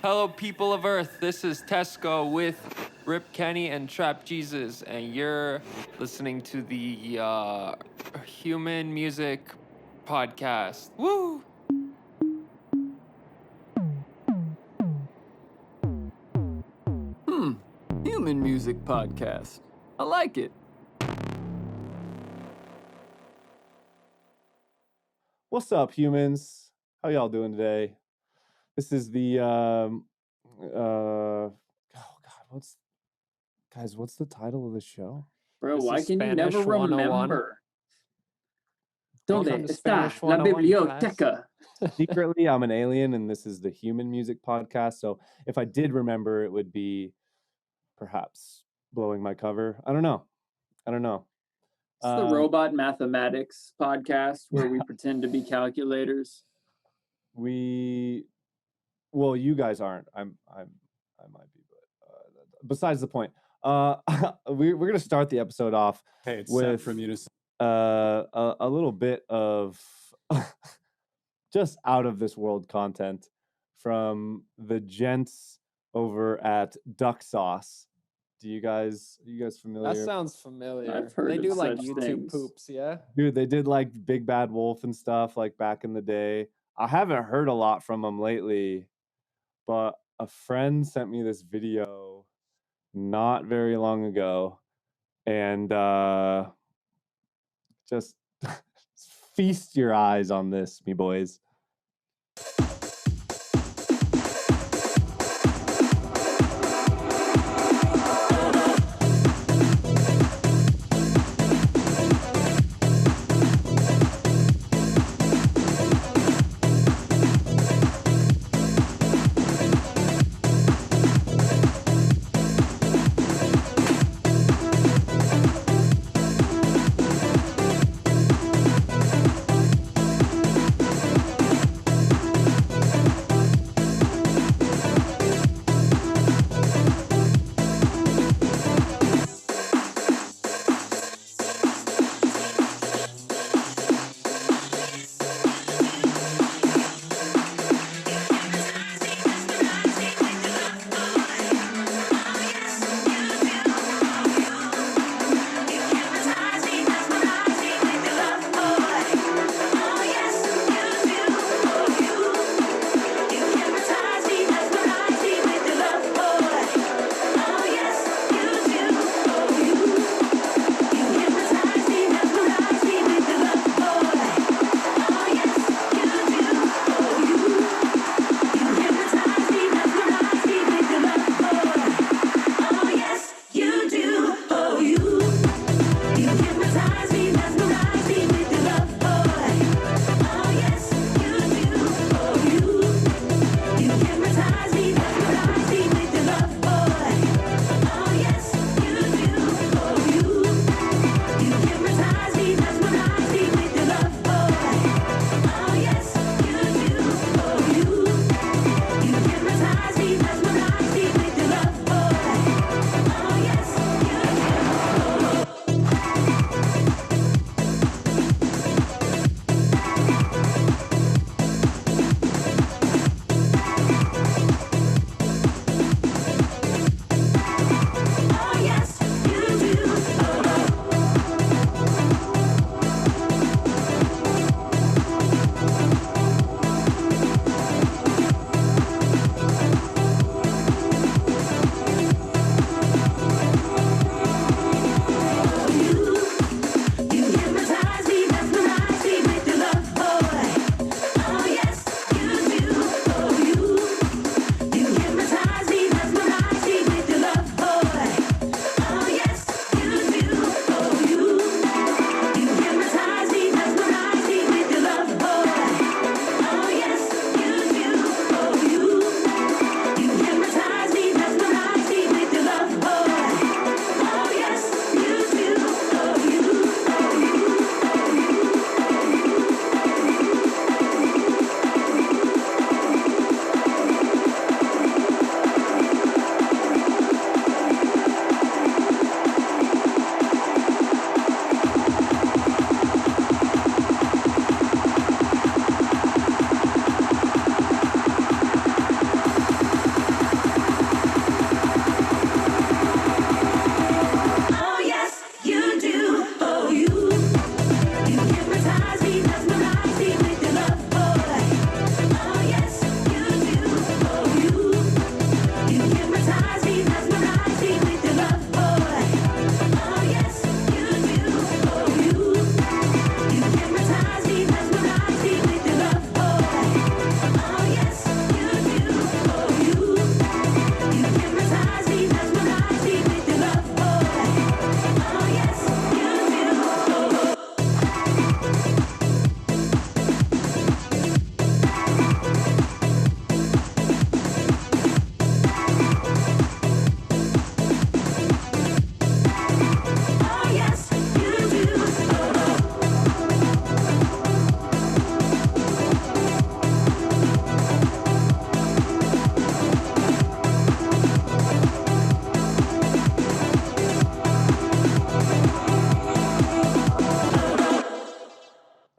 Hello, people of Earth. This is Tesco with Rip Kenny and Trap Jesus, and you're listening to the Human Music Podcast. Woo! Human Music Podcast. I like it. What's up, humans? How y'all doing today? This is the what's the title of the show? Bro, This why is can you Spanish never 101. remember? Welcome ¿Dónde to está Spanish la 101, biblioteca? Secretly, I'm an alien, and this is the Human Music Podcast. So if I did remember, it would be perhaps blowing my cover. I don't know. It's the Robot Mathematics Podcast where we pretend to be calculators. You guys aren't. I might be, but besides the point. We're gonna start the episode off. Hey, it's with Sam from Unison. a little bit of just out of this world content from the gents over at Duck Sauce. Are you guys familiar? That sounds familiar. I've heard they of do like such YouTube things. poops, yeah? Dude, they did like Big Bad Wolf and stuff like back in the day. I haven't heard a lot from them lately, but a friend sent me this video not very long ago, and just feast your eyes on this, me boys.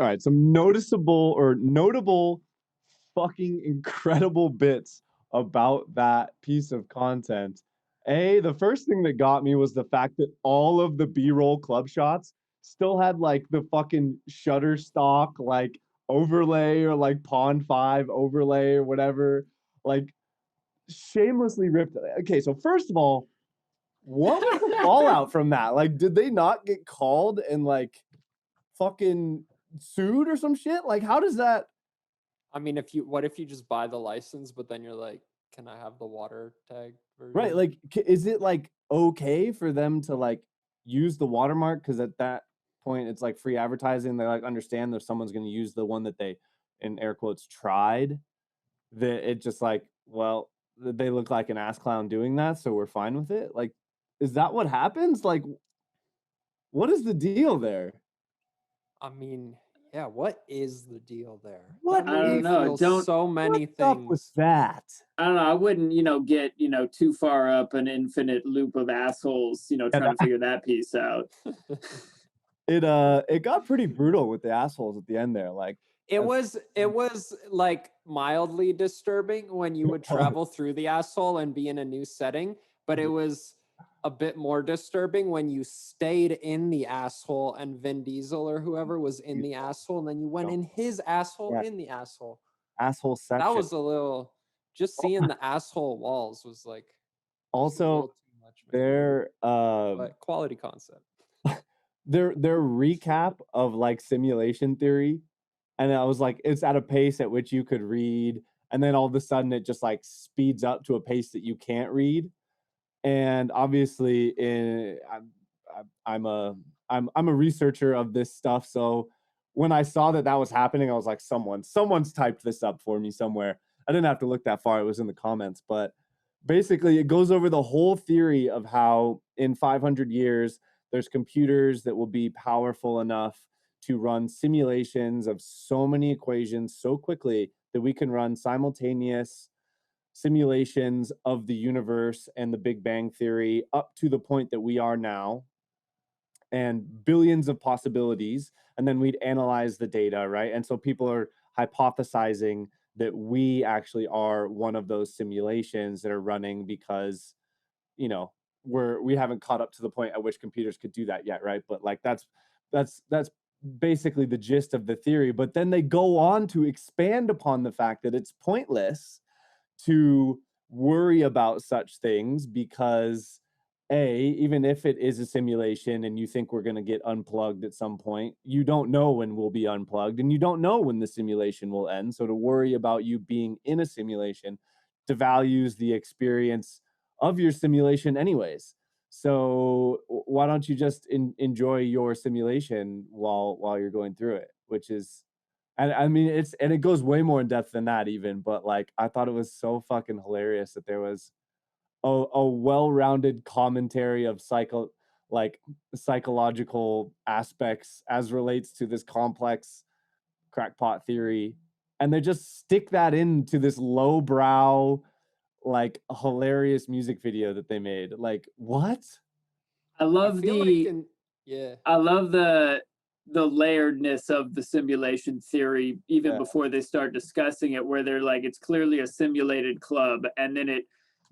right, some noticeable or notable fucking incredible bits about that piece of content. The first thing that got me was the fact that all of the B-roll club shots still had like the fucking Shutterstock like overlay or like Pond 5 overlay or whatever. Like shamelessly ripped. Okay, so first of all, what was the fallout from that? Like, did they not get called and like fucking sued or some shit? Like, how does that? I mean, what if you just buy the license, but then you're like, can I have the water tag version? Right, like, is it like okay for them to like use the watermark? Because at that point, it's like free advertising. They like understand that if someone's going to use the one that they, in air quotes, tried, that it just like, well, they look like an ass clown doing that, so we're fine with it. Like, is that what happens? Like, what is the deal there? I mean, yeah, what is the deal there? What? I don't know. Feels so many What's up with things. that? I don't know. I wouldn't, get, too far up an infinite loop of assholes, trying to figure that piece out. It got pretty brutal with the assholes at the end there. Like, it was like mildly disturbing when you would travel through the asshole and be in a new setting, but it was a bit more disturbing when you stayed in the asshole and Vin Diesel or whoever was in the asshole, and then you went in his asshole in the asshole. Asshole section. That was a little. Just seeing the asshole walls was like. Also, too much, their but quality concept. their recap of like simulation theory, and I was like, it's at a pace at which you could read, and then all of a sudden it just like speeds up to a pace that you can't read. And obviously, I'm a researcher of this stuff, so when I saw that was happening, I was like, someone's typed this up for me somewhere. I didn't have to look that far; it was in the comments. But basically, it goes over the whole theory of how in 500 years there's computers that will be powerful enough to run simulations of so many equations so quickly that we can run simultaneous simulations of the universe and the Big Bang Theory up to the point that we are now, and billions of possibilities. And then we'd analyze the data, right? And so people are hypothesizing that we actually are one of those simulations that are running because, we haven't caught up to the point at which computers could do that yet, right? But like that's basically the gist of the theory. But then they go on to expand upon the fact that it's pointless to worry about such things because even if it is a simulation and you think we're going to get unplugged at some point, you don't know when we'll be unplugged and you don't know when the simulation will end. So to worry about you being in a simulation devalues the experience of your simulation anyways. So why don't you just enjoy your simulation while you're going through it, which is, and I mean, it goes way more in depth than that even, but like, I thought it was so fucking hilarious that there was a well-rounded commentary of psychological aspects as relates to this complex crackpot theory. And they just stick that into this lowbrow, like hilarious music video that they made. Like, what? I love I love the layeredness of the simulation theory even before they start discussing it, where they're like, it's clearly a simulated club, and then it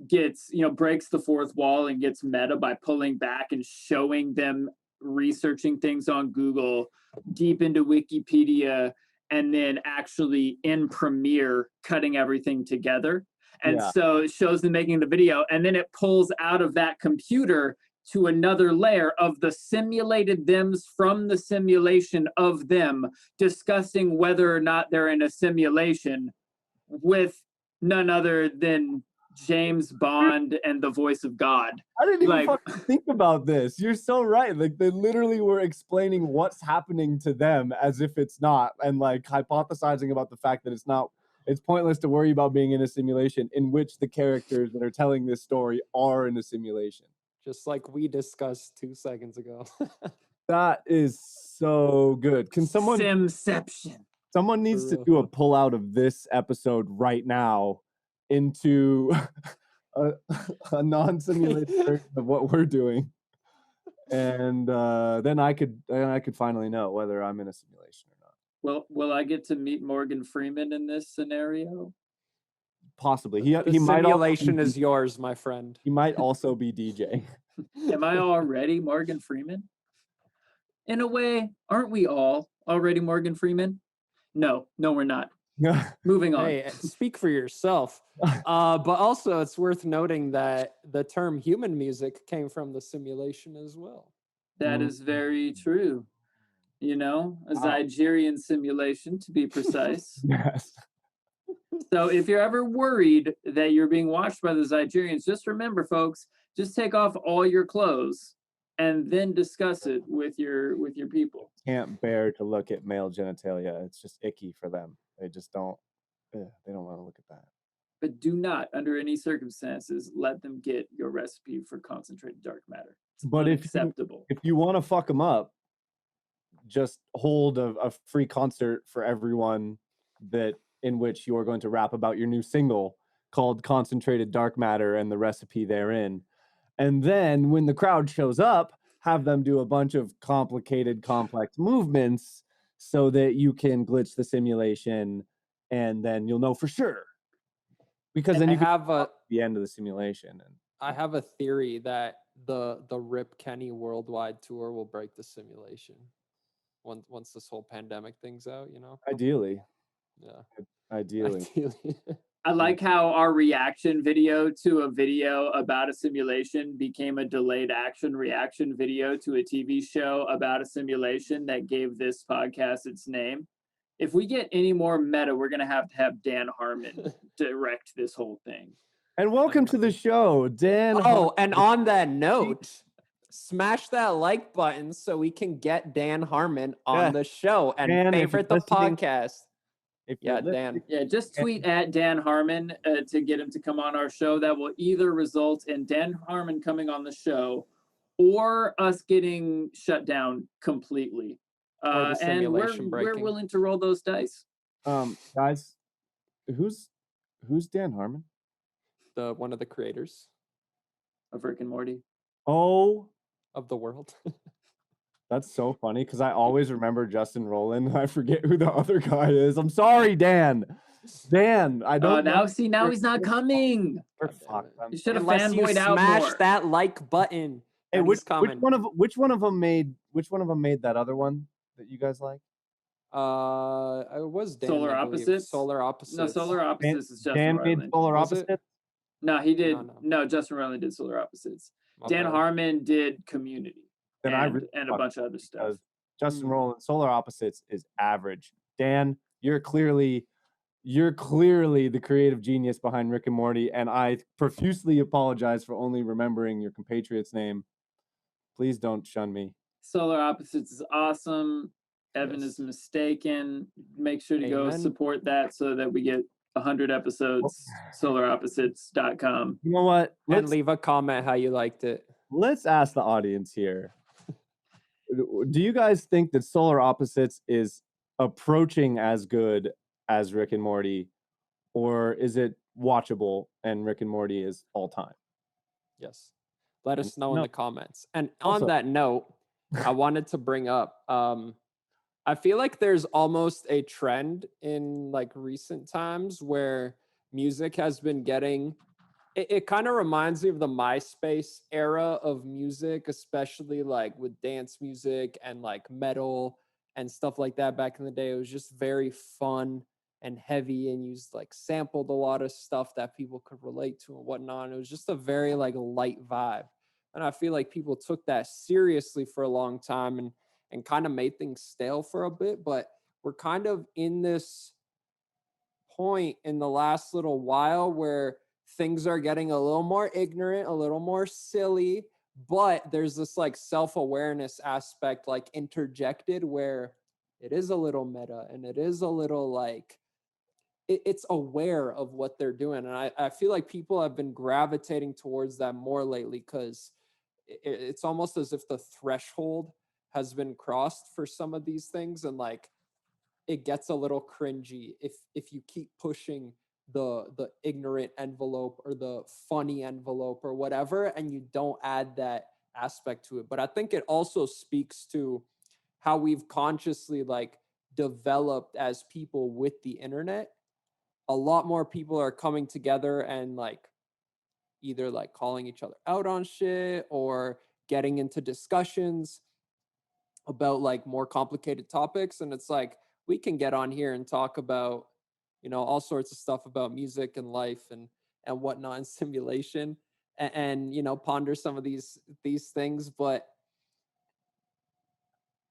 gets, breaks the fourth wall and gets meta by pulling back and showing them researching things on Google, deep into Wikipedia, and then actually in Premiere cutting everything together. And so it shows them making the video, and then it pulls out of that computer to another layer of the simulated thems from the simulation of them discussing whether or not they're in a simulation with none other than James Bond and the voice of God. I didn't even fucking think about this. You're so right. Like, they literally were explaining what's happening to them as if it's not, and like hypothesizing about the fact that it's not. It's pointless to worry about being in a simulation in which the characters that are telling this story are in a simulation. Just like we discussed 2 seconds ago. That is so good. Can someone Simception. Someone needs to do a pull out of this episode right now into a non-simulated version of what we're doing, and then I could finally know whether I'm in a simulation or not. Will I get to meet Morgan Freeman in this scenario? Possibly. The He might also simulation be, is yours, my friend. he might also be DJ. Am I already Morgan Freeman? In a way, aren't we all already Morgan Freeman? No, we're not. Moving on. Hey, speak for yourself. But also, it's worth noting that the term human music came from the simulation as well. That is very true. You know, a Zigerian simulation to be precise. Yes. So if you're ever worried that you're being watched by the Zigerians, just remember, folks, just take off all your clothes and then discuss it with your people. Can't bear to look at male genitalia. It's just icky for them. They just don't. They don't want to look at that. But do not, under any circumstances, let them get your recipe for concentrated dark matter. It's But unacceptable. if you want to fuck them up, just hold a free concert for everyone that in which you are going to rap about your new single called Concentrated Dark Matter and the recipe therein. And then when the crowd shows up, have them do a bunch of complicated, complex movements so that you can glitch the simulation, and then you'll know for sure. Because then you have the end of the simulation. And I have a theory that the Rip Kenny worldwide tour will break the simulation once this whole pandemic thing's out, you know? Ideally. Yeah. Ideally. I like how our reaction video to a video about a simulation became a delayed action reaction video to a TV show about a simulation that gave this podcast its name. If we get any more meta, we're going to have Dan Harmon direct this whole thing. And welcome to the show, Dan. Oh, and on that note, smash that like button so we can get Dan Harmon on the show and Dan, favorite the podcast. Dan. Yeah, just tweet at Dan Harmon to get him to come on our show. That will either result in Dan Harmon coming on the show or us getting shut down completely. And we're willing to roll those dice. Guys, who's Dan Harmon? One of the creators of Rick and Morty. Oh, of the world. That's so funny because I always remember Justin Rowland. I forget who the other guy is. I'm sorry, Dan. Dan, I don't. Now he's not coming. You should have fanboyed out more. Smash that like button. Hey, which one of them made that other one that you guys like? It was Dan. Solar Opposites. Solar Opposites. No, Solar Opposites is Justin Dan Rowland. made Solar Opposites. No, he did. No, Justin Rowland did Solar Opposites. Dan Harmon did Community. And a bunch of other stuff. Justin Rowland, Solar Opposites is average. Dan, you're clearly the creative genius behind Rick and Morty, and I profusely apologize for only remembering your compatriot's name. Please don't shun me. Solar Opposites is awesome. Evan is mistaken. Make sure to go support that so that we get 100 episodes. SolarOpposites.com. You know what? And leave a comment how you liked it. Let's ask the audience here. Do you guys think that Solar Opposites is approaching as good as Rick and Morty, or is it watchable and Rick and Morty is all time? Yes. Let us know in the comments. And on that note, I wanted to bring up, I feel like there's almost a trend in like recent times where music has been getting, it kind of reminds me of the MySpace era of music, especially like with dance music and like metal and stuff like that back in the day. It was just very fun and heavy and used like sampled a lot of stuff that people could relate to and whatnot. It was just a very like light vibe. And I feel like people took that seriously for a long time and kind of made things stale for a bit, but we're kind of in this point in the last little while where things are getting a little more ignorant, a little more silly, but there's this like self-awareness aspect like interjected where it is a little meta and it is a little like it's aware of what they're doing. And I feel like people have been gravitating towards that more lately because it's almost as if the threshold has been crossed for some of these things, and like it gets a little cringy if you keep pushing the ignorant envelope or the funny envelope or whatever, and you don't add that aspect to it. But I think it also speaks to how we've consciously like developed as people with the internet. A lot more people are coming together and like either like calling each other out on shit or getting into discussions about like more complicated topics. And it's like, we can get on here and talk about, you know, all sorts of stuff about music and life and whatnot and simulation and you know, ponder some of these things. But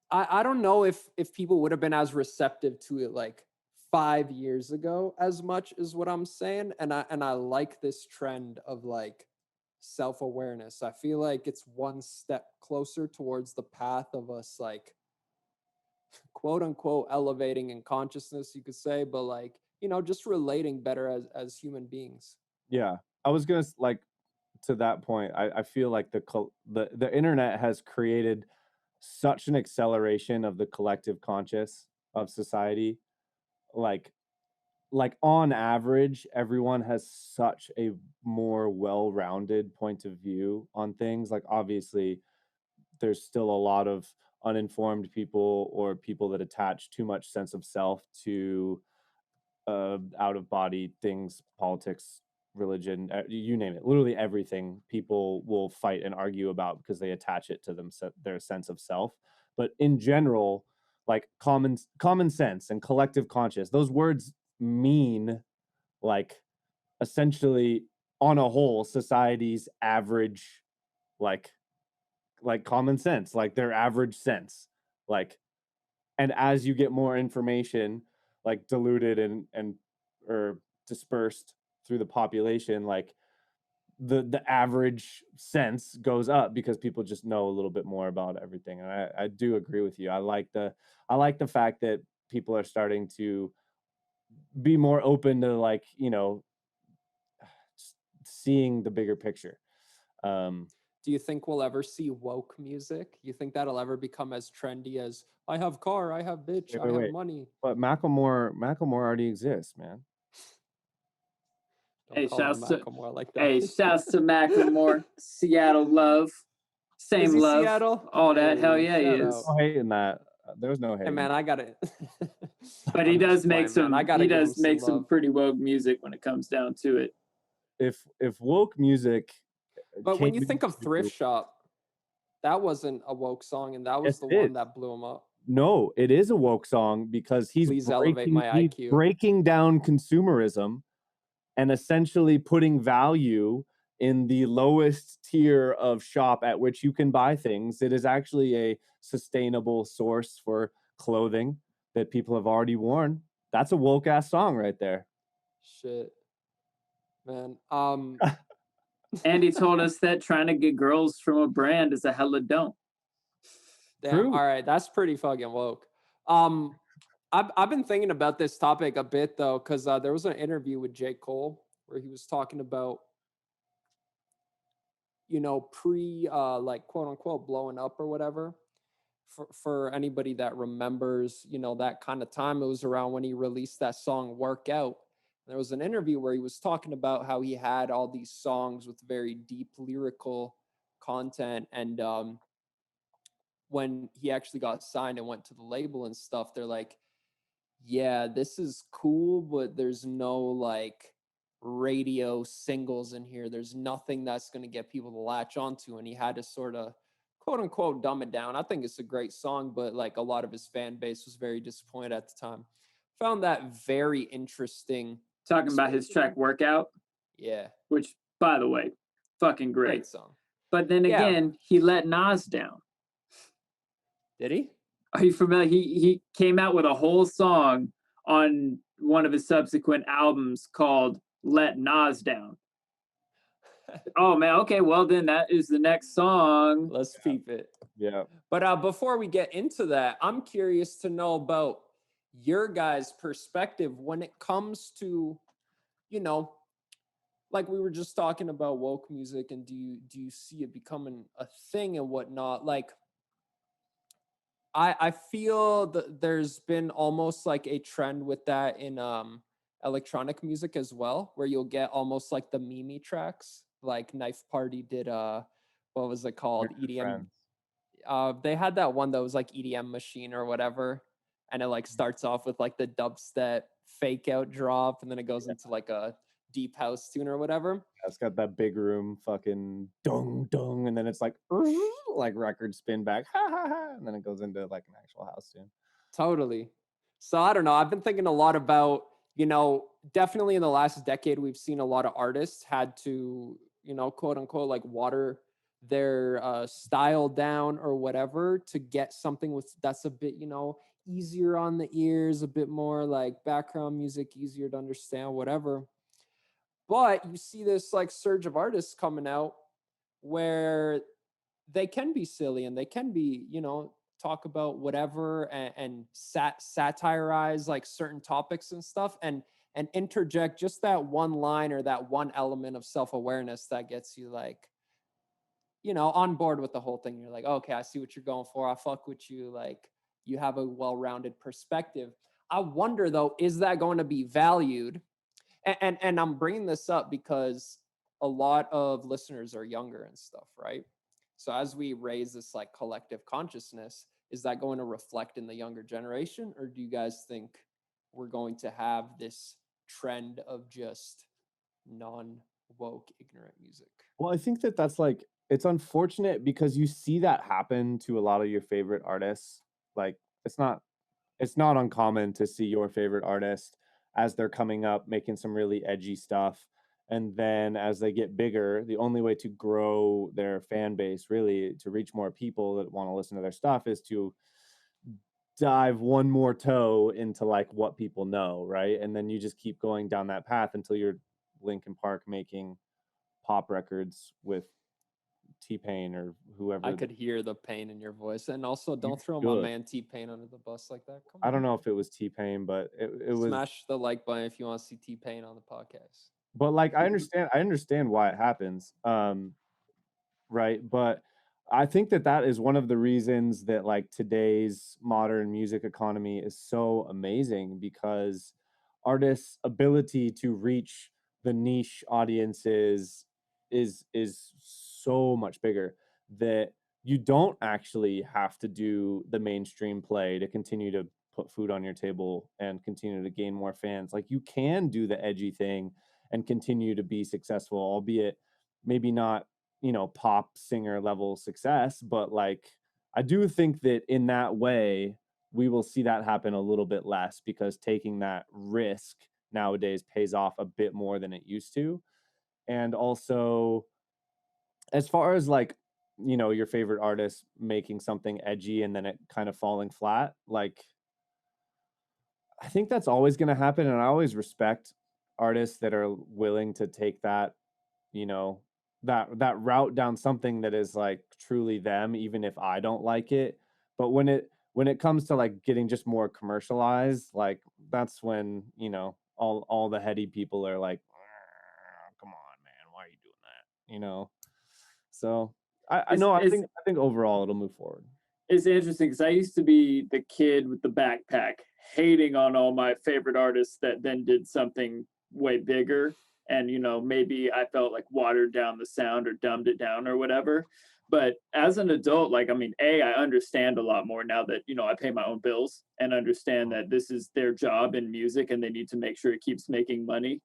I don't know if people would have been as receptive to it like 5 years ago as much as what I'm saying. And I like this trend of like self-awareness. I feel like it's one step closer towards the path of us like quote unquote elevating in consciousness, you could say, but like, you know, just relating better as human beings. Yeah, I was gonna like to that point. I feel like the internet has created such an acceleration of the collective conscious of society. Like on average, everyone has such a more well-rounded point of view on things. Like obviously, there's still a lot of uninformed people or people that attach too much sense of self to out of body things, politics, religion, you name it. Literally everything people will fight and argue about because they attach it to their sense of self. But in general, like common sense and collective conscious, those words mean like essentially on a whole society's average like common sense, like their average sense. Like, and as you get more information like diluted and or dispersed through the population, like the average sense goes up because people just know a little bit more about everything. And I do agree with you. I like the fact that people are starting to be more open to like, you know, seeing the bigger picture. Do you think we'll ever see woke music? You think that'll ever become as trendy as I have car, I have bitch, I have money? But Macklemore already exists, man. Hey, shouts to Macklemore like that. Hey, shouts to Macklemore. Seattle love, same love, Seattle? All that. Hell yeah, he is. No hate in that. There's no hate. Hey man, I got it. But he does make some. He does make some pretty woke music when it comes down to it. If woke music. But when you think of Thrift Shop, that wasn't a woke song, and that was the one that blew him up. No, it is a woke song because he's breaking down consumerism and essentially putting value in the lowest tier of shop at which you can buy things. It is actually a sustainable source for clothing that people have already worn. That's a woke ass song right there. Shit, man. Andy told us that trying to get girls from a brand is a hella don't. Damn, all right, that's pretty fucking woke. I've been thinking about this topic a bit though, because there was an interview with J. Cole where he was talking about, you know, like quote unquote blowing up or whatever. For anybody that remembers, you know, that kind of time, it was around when he released that song Workout. There was an interview where he was talking about how he had all these songs with very deep lyrical content. And when he actually got signed and went to the label and stuff, they're like, yeah, this is cool, but there's no like radio singles in here. There's nothing that's going to get people to latch onto. And he had to sort of quote unquote dumb it down. I think it's a great song, but like a lot of his fan base was very disappointed at the time. Found that very interesting. Talking about his track Workout? Yeah. Which, by the way, fucking great song. But then again, he let Nas down. Did he? Are you familiar? He came out with a whole song on one of his subsequent albums called Let Nas Down. Oh man, okay, well then that is the next song. Let's peep it. Yeah. But before we get into that, I'm curious to know about your guys' perspective when it comes to, you know, like we were just talking about woke music, and do you see it becoming a thing and whatnot? Like, I feel that there's been almost like a trend with that in electronic music as well, where you'll get almost like the meme tracks. Like Knife Party did what was it called? EDM. They had that one that was like EDM Machine or whatever. and it like starts off with like the dubstep fake out drop, and then it goes into like a deep house tune or whatever. It's got that big room fucking dung dung, and then it's like record spin back, ha ha ha, and then it goes into like an actual house tune. Totally. So I don't know. I've been thinking a lot about, you know, definitely in the last decade, we've seen a lot of artists had to, you know, quote unquote, like water their style down or whatever to get something with that's a bit, you know, easier on the ears, a bit more like background music, easier to understand, whatever. But you see this like surge of artists coming out where they can be silly and they can be, you know, talk about whatever and satirize like certain topics and stuff, and interject just that one line or that one element of self-awareness that gets you like, you know, on board with the whole thing. You're like, okay, I see what you're going for. I fuck with you. Like, you have a well-rounded perspective. I wonder though, is that going to be valued? And I'm bringing this up because a lot of listeners are younger and stuff, right? So as we raise this like collective consciousness, is that going to reflect in the younger generation, or do you guys think we're going to have this trend of just non-woke, ignorant music? Well, I think that that's like, it's unfortunate because you see that happen to a lot of your favorite artists. Like, it's not uncommon to see your favorite artist as they're coming up making some really edgy stuff, and then as they get bigger, the only way to grow their fan base, really to reach more people that want to listen to their stuff, is to dive one more toe into like what people know, right? And then you just keep going down that path until you're Linkin Park making pop records with T-Pain or whoever. I could hear the pain in your voice. And also, don't throw should. my man T-Pain under the bus like that. Come I don't on. know if it was T-Pain, but it was. Smash the like button if you want to see T-Pain on the podcast. But like, I understand why it happens, right? But I think that that is one of the reasons that like today's modern music economy is so amazing, because artists' ability to reach the niche audiences is so much bigger, that you don't actually have to do the mainstream play to continue to put food on your table and continue to gain more fans. Like, you can do the edgy thing and continue to be successful, albeit maybe not, you know, pop singer level success, but like, I do think that in that way we will see that happen a little bit less, because taking that risk nowadays pays off a bit more than it used to. And also, as far as like, you know, your favorite artist making something edgy and then it kind of falling flat, like, I think that's always going to happen. And I always respect artists that are willing to take that, you know, that route down something that is like truly them, even if I don't like it. But when it comes to like getting just more commercialized, like, that's when, you know, all the heady people are like, come on, man, why are you doing that? You know? So I know, I think overall it'll move forward. It's interesting because I used to be the kid with the backpack hating on all my favorite artists that then did something way bigger. And, you know, maybe I felt like watered down the sound or dumbed it down or whatever. But as an adult, like, I mean, I understand a lot more now that, you know, I pay my own bills and understand that this is their job in music and they need to make sure it keeps making money.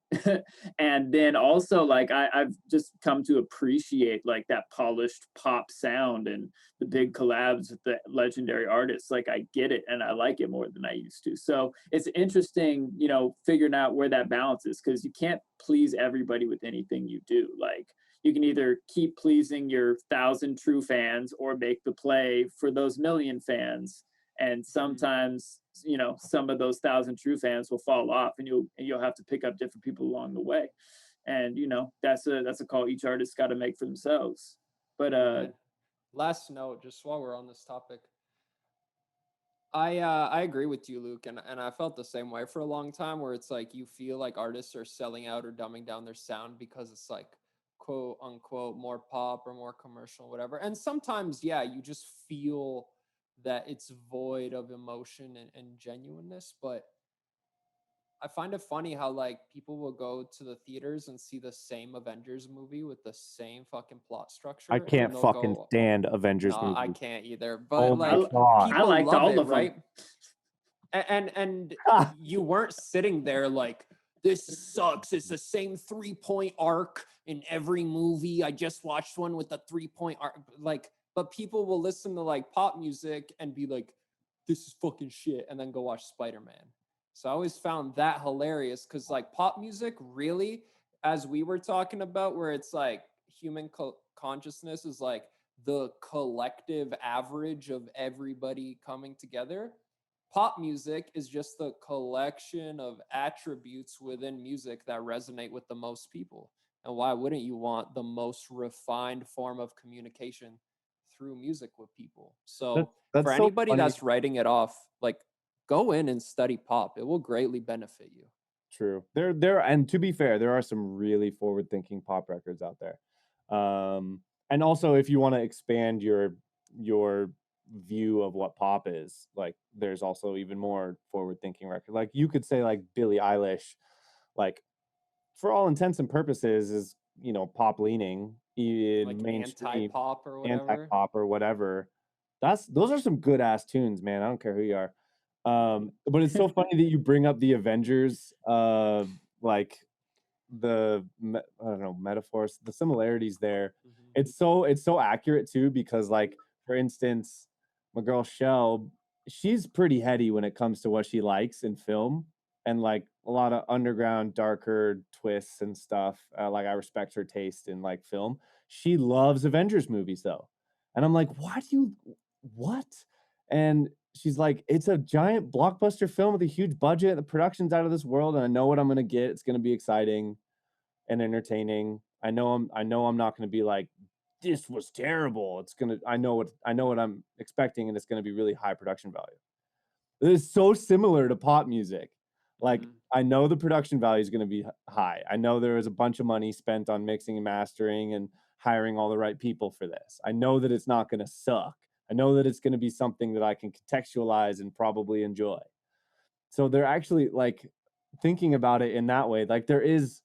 And then also, like, I've just come to appreciate like that polished pop sound and the big collabs with the legendary artists. Like, I get it and I like it more than I used to. So it's interesting, you know, figuring out where that balance is, because you can't please everybody with anything you do. Like, you can either keep pleasing your 1,000 true fans or make the play for those million fans. And sometimes, you know, some of those 1,000 true fans will fall off, and you'll have to pick up different people along the way. And, you know, that's a call each artist got to make for themselves. But last note, just while we're on this topic, I agree with you, Luke, and I felt the same way for a long time, where it's like you feel like artists are selling out or dumbing down their sound because it's like, quote unquote, more pop or more commercial, whatever. And sometimes, yeah, you just feel that it's void of emotion and genuineness. But I find it funny how like people will go to the theaters and see the same Avengers movie with the same fucking plot structure. I can't fucking stand Avengers movies. I can't either. But like, God. people I liked love all it, of them. right? And you weren't sitting there like, this sucks. It's the same 3-point arc in every movie. I just watched one with a 3-point arc. Like, but people will listen to like pop music and be like, this is fucking shit, and then go watch Spider-Man. So I always found that hilarious because like pop music really, as we were talking about, where it's like human consciousness is like the collective average of everybody coming together. Pop music is just the collection of attributes within music that resonate with the most people. And why wouldn't you want the most refined form of communication through music with people? So that's for so anybody funny. that's writing it off, like, go in and study pop. It will greatly benefit you. True. And to be fair, there are some really forward-thinking pop records out there. And also, if you want to expand your view of what pop is, like, there's also even more forward-thinking record. Like, you could say like Billie Eilish, like, for all intents and purposes, is, you know, pop leaning, in Like mainstream, anti-pop or whatever. anti-pop or whatever. Those are some good ass tunes, man. I don't care who you are. But it's so funny that you bring up the Avengers, like I don't know, metaphors, the similarities there. It's so accurate too, because like, for instance, my girl Shell, she's pretty heady when it comes to what she likes in film, and like a lot of underground, darker twists and stuff. Like, I respect her taste in like film. She loves Avengers movies though, and I'm like, what? And she's like, it's a giant blockbuster film with a huge budget. The production's out of this world, and I know what I'm gonna get. It's gonna be exciting and entertaining. I know I'm not gonna be like, this was terrible. I know what I'm expecting, and it's gonna be really high production value. It is so similar to pop music. Like, I know the production value is gonna be high. I know there was a bunch of money spent on mixing and mastering and hiring all the right people for this. I know that it's not gonna suck. I know that it's gonna be something that I can contextualize and probably enjoy. So they're actually like thinking about it in that way. Like, there is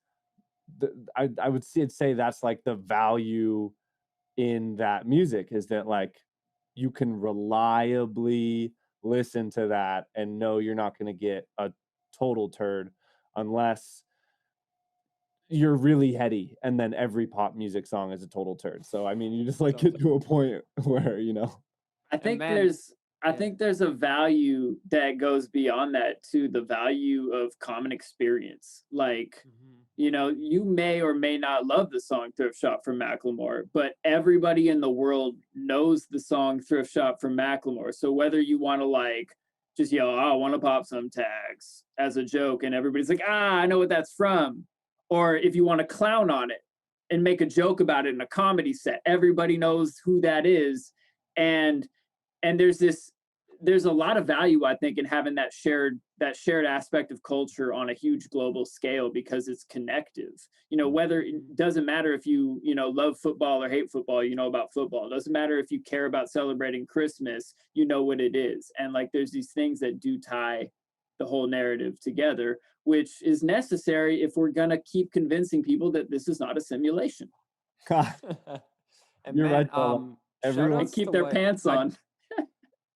I would say that's like the value in that music, is that like you can reliably listen to that and know you're not going to get a total turd, unless you're really heady, and then every pop music song is a total turd. So I mean, you just like get to a point where, you know. I think there's a value that goes beyond that to the value of common experience. Like, you know, you may or may not love the song Thrift Shop from Macklemore, but everybody in the world knows the song Thrift Shop from Macklemore. So whether you want to like just yell, oh, I want to pop some tags as a joke, and everybody's like, I know what that's from. Or if you want to clown on it and make a joke about it in a comedy set, everybody knows who that is. And there's a lot of value, I think, in having that shared aspect of culture on a huge global scale, because it's connective. You know, whether it doesn't matter if you know, love football or hate football, you know about football. It doesn't matter if you care about celebrating Christmas, you know what it is. And like, there's these things that do tie the whole narrative together, which is necessary if we're gonna keep convincing people that this is not a simulation. And you're right. Everyone keep their pants on.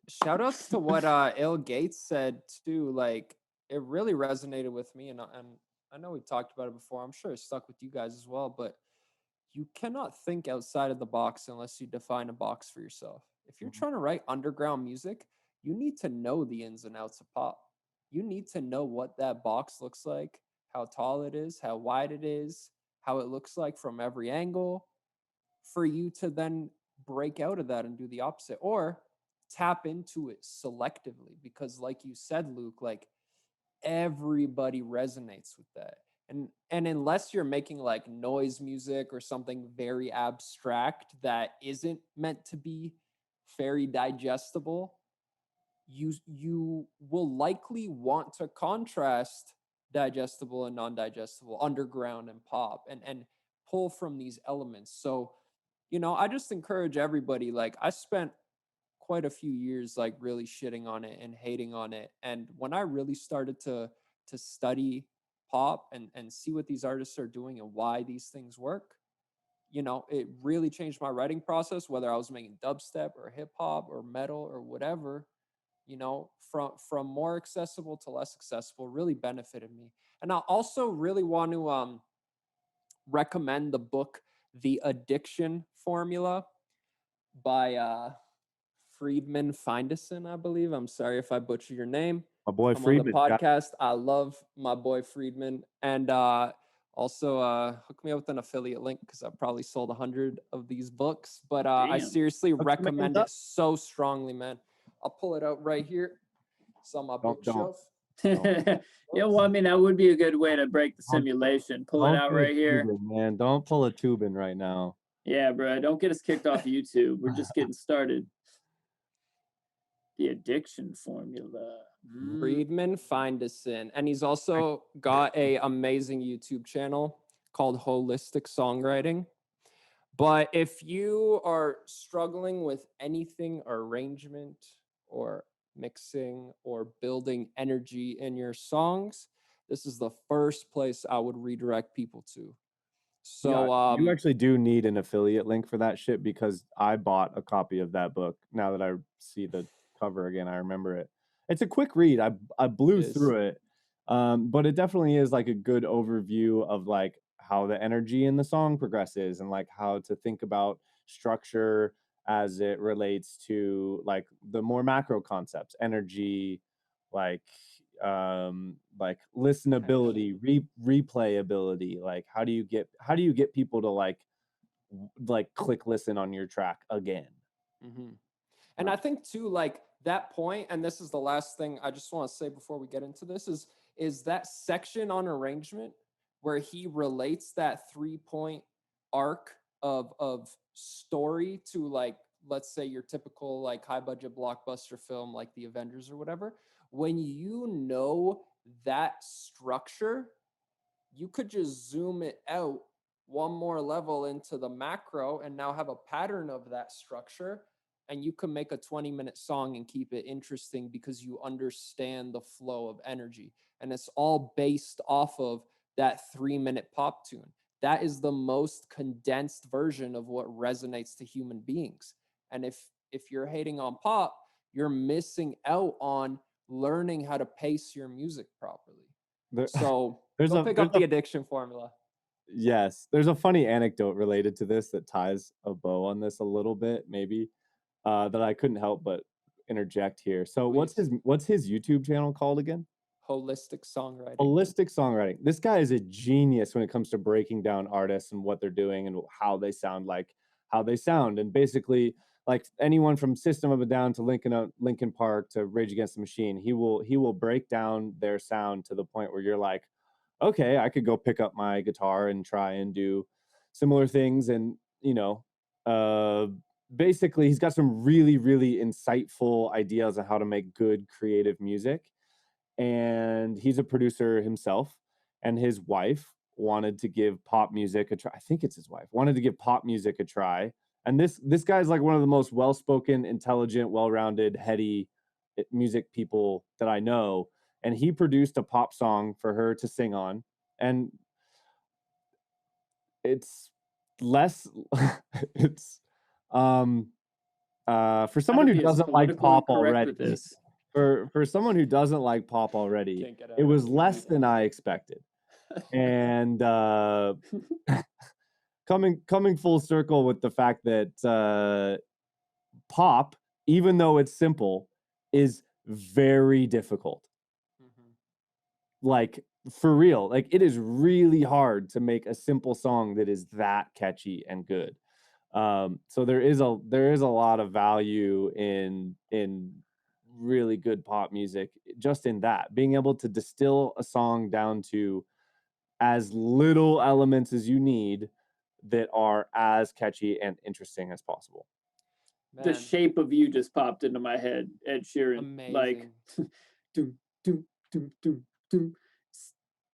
Shout outs to what Il Gates said too. Like, it really resonated with me, and I know we talked about it before. I'm sure it stuck with you guys as well. But you cannot think outside of the box unless you define a box for yourself. If you're trying to write underground music, you need to know the ins and outs of pop. You need to know what that box looks like, how tall it is, how wide it is, how it looks like from every angle, for you to then break out of that and do the opposite, or tap into it selectively, because like you said, Luke, like, everybody resonates with that. And unless you're making like noise music or something very abstract that isn't meant to be very digestible, you will likely want to contrast digestible and non-digestible, underground and pop, and pull from these elements. So, you know, I just encourage everybody. Like, I spent quite a few years like really shitting on it and hating on it, and when I really started to study pop and see what these artists are doing and why these things work, you know, it really changed my writing process, whether I was making dubstep or hip hop or metal or whatever. you know, from more accessible to less accessible really benefited me. And I also really want to recommend the book The Addiction Formula by Friedman Finderson, I believe. I'm sorry if I butcher your name. My boy I'm Friedman. on the podcast. I love my boy Friedman. And also hook me up with an affiliate link because I've probably sold 100 of these books. But I seriously recommend it so strongly, man. I'll pull it out right here. It's on my bookshelf. Yeah, well, I mean, that would be a good way to break the simulation. Pull it out right here. Man, don't pull a tubing right now. Yeah, bro. Don't get us kicked off YouTube. We're just getting started. The Addiction Formula. Friedman Finderson. And he's also got a amazing YouTube channel called Holistic Songwriting. But if you are struggling with anything arrangement or mixing or building energy in your songs, this is the first place I would redirect people to. So you actually do need an affiliate link for that shit, because I bought a copy of that book. Now that I see the cover again, I remember it. It's a quick read. I blew through it. But it definitely is like a good overview of like how the energy in the song progresses and like how to think about structure as it relates to like the more macro concepts, energy, like listenability, replayability. Like how do you get people to like click listen on your track again? And I think too, like that point, and this is the last thing I just want to say before we get into this, is that section on arrangement where he relates that 3-point arc of story to, like, let's say your typical like high budget blockbuster film like the Avengers or whatever. When you know that structure, you could just zoom it out one more level into the macro and now have a pattern of that structure, and you can make a 20-minute song and keep it interesting because you understand the flow of energy. And it's all based off of that 3-minute pop tune. That is the most condensed version of what resonates to human beings. And if you're hating on pop, you're missing out on learning how to pace your music properly. So go pick up The Addiction Formula. Yes. There's a funny anecdote related to this that ties a bow on this a little bit, maybe, that I couldn't help but interject here. So what's his YouTube channel called again? Holistic Songwriting. Holistic Songwriting. This guy is a genius when it comes to breaking down artists and what they're doing and how they sound. And basically, like anyone from System of a Down to Linkin Park to Rage Against the Machine, he will break down their sound to the point where you're like, okay, I could go pick up my guitar and try and do similar things. And, you know, basically he's got some really, really insightful ideas on how to make good creative music. And he's a producer himself, and his wife wanted to give pop music a try. I think it's his wife wanted to give pop music a try. And this guy's like one of the most well-spoken, intelligent, well-rounded, heady music people that I know. And he produced a pop song for her to sing on. And it's less, it's, for someone who doesn't like pop already, for someone who doesn't like pop already, it was less than I expected. And coming full circle with the fact that pop, even though it's simple, is very difficult. Like, for real, like it is really hard to make a simple song that is that catchy and good. So there is a lot of value in really good pop music, just in that being able to distill a song down to as little elements as you need that are as catchy and interesting as possible. Man. The Shape of You just popped into my head. Ed Sheeran. Amazing. Like doom, doom, doom, doom, doom.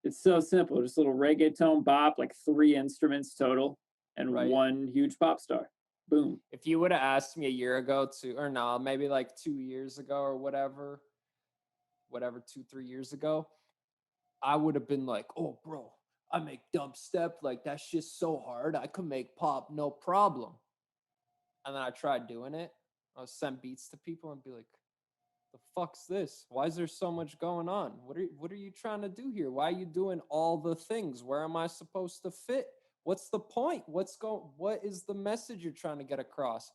It's so simple, just a little reggaeton bop, like 3 instruments total, and one huge pop star. Boom. If you would have asked me a year ago maybe like 2 years ago or whatever, 2-3 years ago, I would have been like, oh, bro, I make dubstep. Like, that shit's so hard. I could make pop, no problem. And then I tried doing it. I would send beats to people and be like, the fuck's this? Why is there so much going on? What are you trying to do here? Why are you doing all the things? Where am I supposed to fit? What's the point? What is the message you're trying to get across?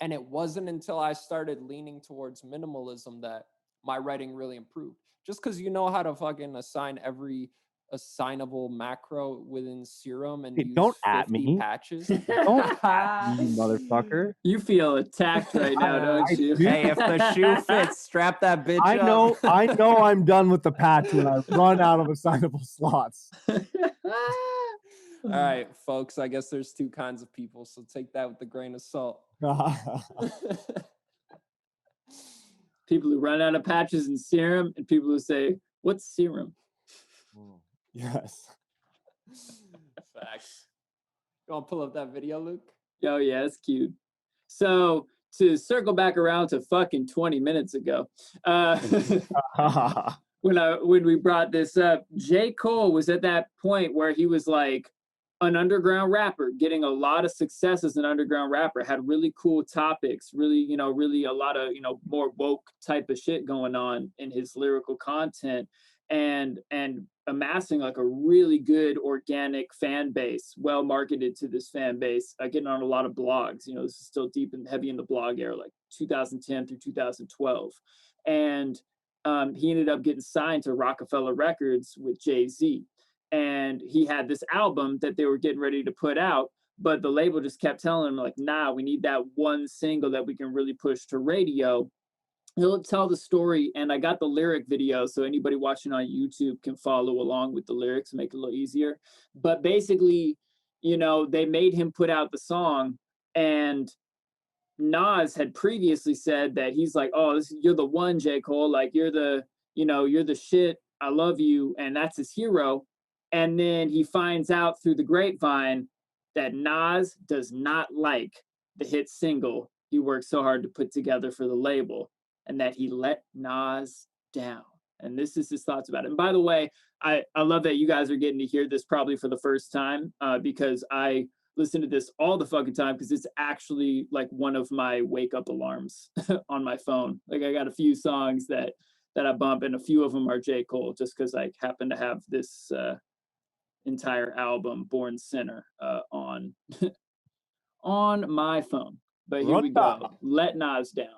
And it wasn't until I started leaning towards minimalism that my writing really improved. Just because you know how to fucking assign every assignable macro within Serum and use don't 50 at me. patches. Don't at me, motherfucker. You feel attacked right now, don't you? Hey, if the shoe fits, strap that bitch I up. I know I'm done with the patch when I run out of assignable slots. All right, folks, I guess there's two kinds of people, so take that with a grain of salt. People who run out of patches in Serum and people who say, what's Serum? Yes. Facts. You want to pull up that video, Luke? Oh, yeah, it's cute. So to circle back around to fucking 20 minutes ago, when we brought this up, J. Cole was at that point where he was like an underground rapper, getting a lot of success as an underground rapper, had really cool topics, really a lot of, more woke type of shit going on in his lyrical content, and amassing like a really good organic fan base, well marketed to this fan base, getting on a lot of blogs. This is still deep and heavy in the blog era, like 2010 through 2012. And he ended up getting signed to Rockefeller Records with Jay-Z. And he had this album that they were getting ready to put out, but the label just kept telling him, like, nah, we need that one single that we can really push to radio. He'll tell the story, and I got the lyric video, so anybody watching on YouTube can follow along with the lyrics and make it a little easier. But basically, they made him put out the song, and Nas had previously said that he's like, oh, you're the one, J. Cole, like you're the shit, I love you, and that's his hero. And then he finds out through the grapevine that Nas does not like the hit single he worked so hard to put together for the label, and that he let Nas down. And this is his thoughts about it. And by the way, I love that you guys are getting to hear this probably for the first time, because I listen to this all the fucking time, because it's actually like one of my wake up alarms on my phone. Like I got a few songs that I bump, and a few of them are J. Cole, just because I happen to have this entire album, Born Sinner, on on my phone. But here we go. Let Nas Down.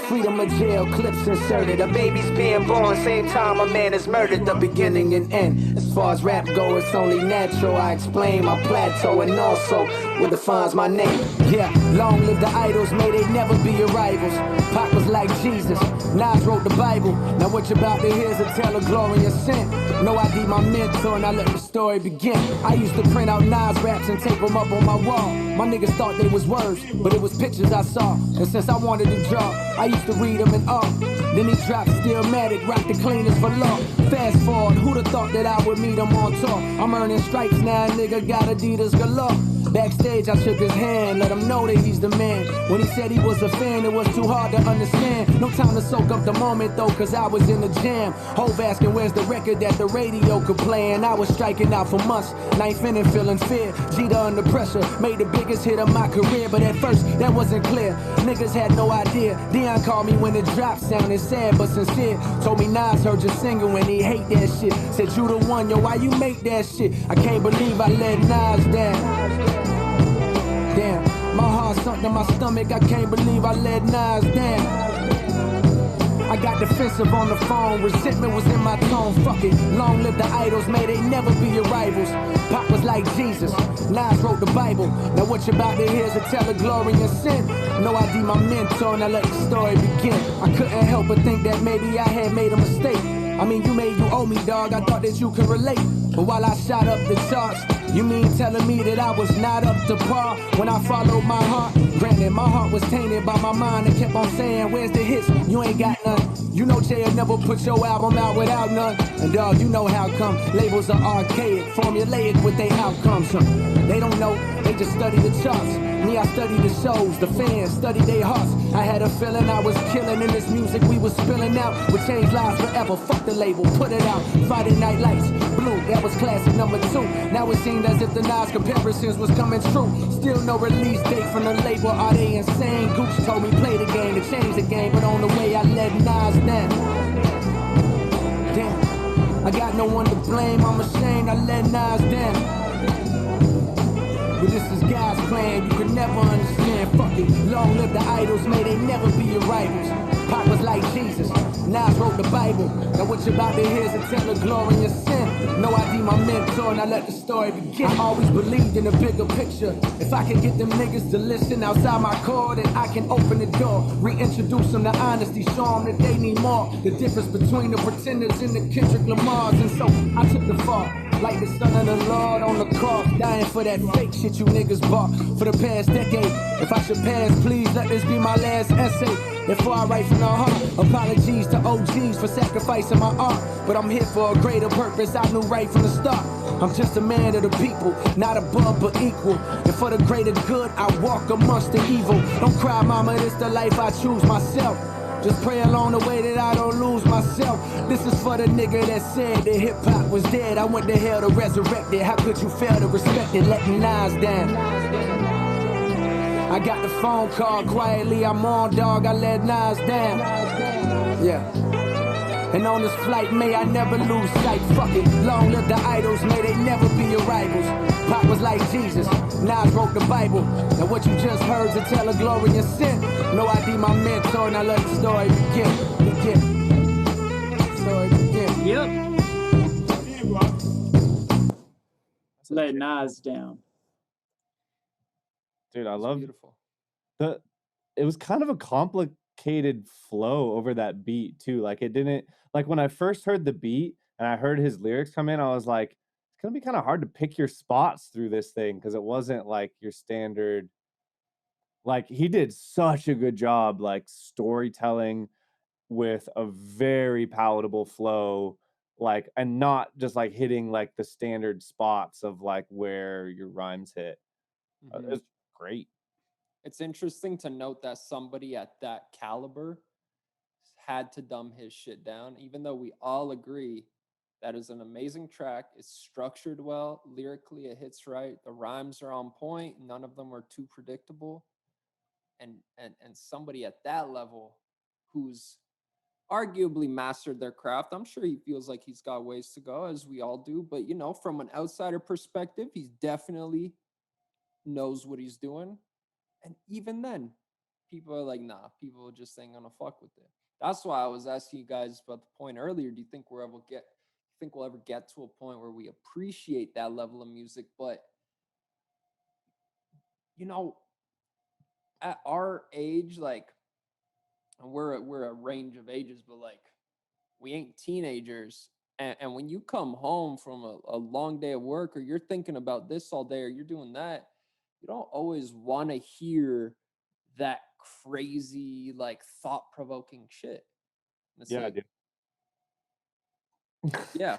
Freedom of jail, clips inserted. A baby's being born, same time a man is murdered. The beginning and end. As far as rap go, it's only natural. I explain my plateau and also what defines my name. Yeah, long live the idols, may they never be your rivals. Pac was like Jesus, Nas wrote the Bible. Now what you're about to hear is a tale of glory and sin. No ID my mentor, and I let the story begin. I used to print out Nas raps and tape them up on my wall. My niggas thought they was words, but it was pictures I saw. And since I wanted to draw, I used to read them in awe. Then he dropped Stillmatic, rock the cleanest for law. Fast forward, who'd have thought that I would meet him on tour? I'm earning stripes now, nigga, got Adidas galore. Backstage, I shook his hand, let him know that he's the man. When he said he was a fan, it was too hard to understand. No time to soak up the moment though, cause I was in the jam. Hove asking where's the record that the radio could play, and I was striking out for months. Ninth inning, feeling fear. Jeter under pressure, made the biggest hit of my career, but at first that wasn't clear. Niggas had no idea. Dion called me when the drop sounded sad but sincere. Told me Nas heard your single and he hate that shit. Said you the one, yo, why you make that shit? I can't believe I let Nas down. Damn, my heart sunk to my stomach. I can't believe I let Nas down. I got defensive on the phone, resentment was in my tone. Fuck it, long live the idols, may they never be your rivals. Pop was like Jesus, Nas wrote the Bible. Now what you about to hear is a tale of glory and sin. No ID my mentor, and I let the story begin. I couldn't help but think that maybe I had made a mistake. I mean, you owe me, dog, I thought that you could relate. But while I shot up the charts, you mean telling me that I was not up to par when I followed my heart? Granted, my heart was tainted by my mind and kept on saying, where's the hits? You ain't got none. You know Jay'll never put your album out without none. And dog, you know how come labels are archaic, formulaic with their outcomes. They don't know, they just study the charts. Me, I study the shows, the fans, study their hearts. I had a feeling I was killing in this music we was spilling out. Would change lives forever, fuck the label, put it out. Friday Night Lights, Blue, that was classic number 2. Now it seemed as if the Nas comparisons was coming true. Still no release date from the label, are they insane? Gooch told me play the game to change the game, but on the way I let Nas down. Damn, I got no one to blame, I'm ashamed I let Nas down. But this is God's plan, you could never understand. Fuck it, long live the idols, may they never be your rivals. Pop was like Jesus, Nas wrote the Bible. Now what you about to hear is a tell of glorious sin. No ID my mentor, and I let the story begin. I always believed in a bigger picture. If I can get them niggas to listen outside my core, then I can open the door. Reintroduce them to honesty, show them that they need more. The difference between the pretenders and the Kendrick Lamars. And so I took the fall. Like the son of the Lord on the cross, dying for that fake shit you niggas bought for the past decade. If I should pass, please let this be my last essay. Before I write from the heart, apologies to OGs for sacrificing my art. But I'm here for a greater purpose, I knew right from the start. I'm just a man of the people, not above but equal. And for the greater good, I walk amongst the evil. Don't cry, mama, this the life I choose myself. Just pray along the way that I don't lose myself. This is for the nigga that said that hip-hop was dead. I went to hell to resurrect it. How could you fail to respect it? Letting Nas down. I got the phone call quietly. I'm on, dog. I let Nas down. Yeah. And on this flight, may I never lose sight. Fuck it, long live the idols. May they never be your rivals. Pop was like Jesus, Nas wrote the Bible. Now what you just heard's a tell of glory and sin. No ID my mentor, and I let the story begin. Story begin. Yep. Let Nas down. Dude, I It's love beautiful. it was kind of a complicated flow over that beat too. Like it didn't, like when I first heard the beat and I heard his lyrics come in, I was like, it's gonna be kind of hard to pick your spots through this thing because it wasn't like your standard. Like he did such a good job like storytelling with a very palatable flow, like, and not just like hitting like the standard spots of like where your rhymes hit. It's great. It's interesting to note that somebody at that caliber had to dumb his shit down, even though we all agree that is an amazing track. It's structured well, lyrically it hits right, the rhymes are on point, none of them are too predictable. And somebody at that level who's arguably mastered their craft, I'm sure he feels like he's got ways to go, as we all do, but you know, from an outsider perspective, he definitely knows what he's doing. And even then, people are like, nah, people just ain't gonna fuck with it. That's why I was asking you guys about the point earlier. Do you think we'll ever get to a point where we appreciate that level of music? But you know, at our age, like, we're a range of ages, but like, we ain't teenagers. And when you come home from a long day of work, or you're thinking about this all day, or you're doing that, you don't always want to hear that crazy, like, thought-provoking shit. Yeah, like, dude. Yeah.